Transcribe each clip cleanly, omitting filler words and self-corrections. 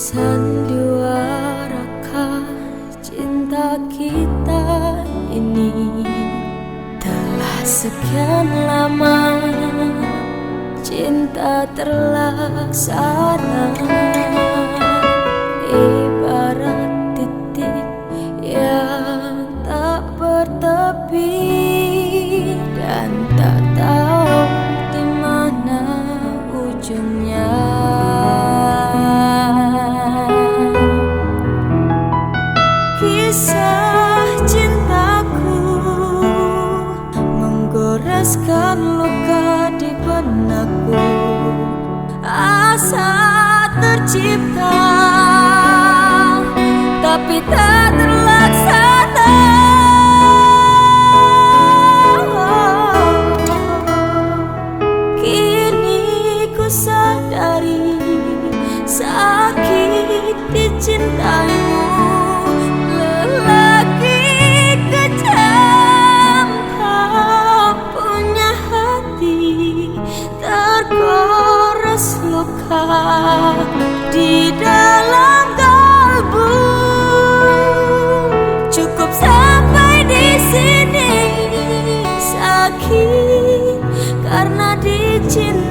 Sandiwarakah cinta kita ini? Telah sekian lama cinta terlaksana, ibarat titik yang tak bertepi dan tak tahu di mana ujungnya. Kisah cintaku menggoreskan luka di benakku. Asa tercipta tapi tak terlaksana. Kini ku sadari sakit dicintaimu. Di dalam kalbu, cukup sampai di sini. Sakit karena dicintaimu.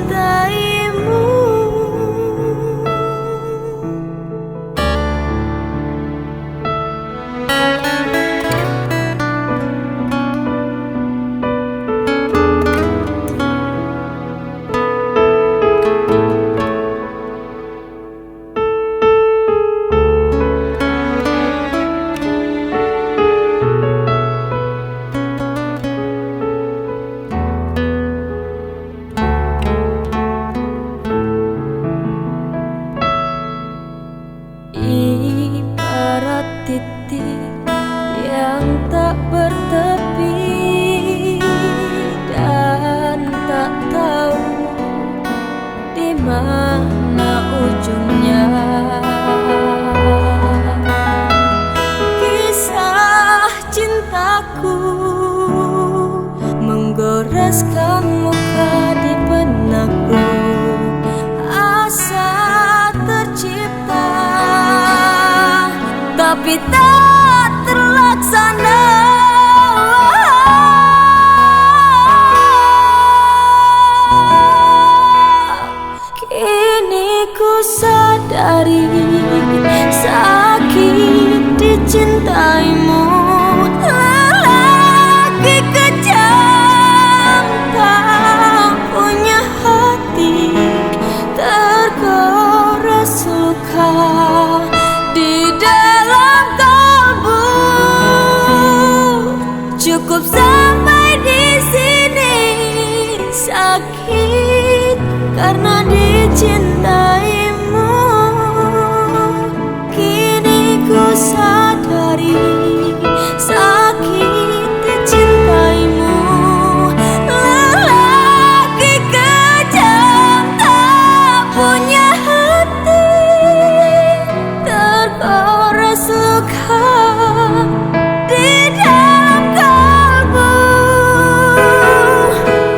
Ibarat titik yang tak bertepi dan tak tahu di mana ujungnya. Kisah cintaku menggoreskan luka di benakku. Asa tercipta tapi tak terlaksana. Kini ku sadari sakit dicintaimu. Lelaki kejam tak punya hati, tergores luka di dalam kalbu. Cukup sampai di sini. Sakit karena dicintaimu. Kini ku sadari sakit dicintaimu. Lelaki kejam tak punya hati, tergores luka di dalam kalbu.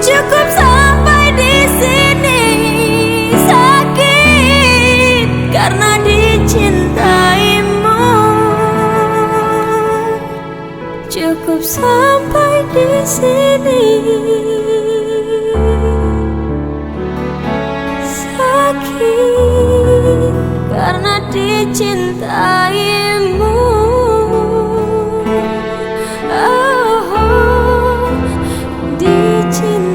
Cukup sampai di sini. Sakit karena dicintaimu. Cukup sampai di sini. Sakit karena dicintaimu. Oh, dicintai.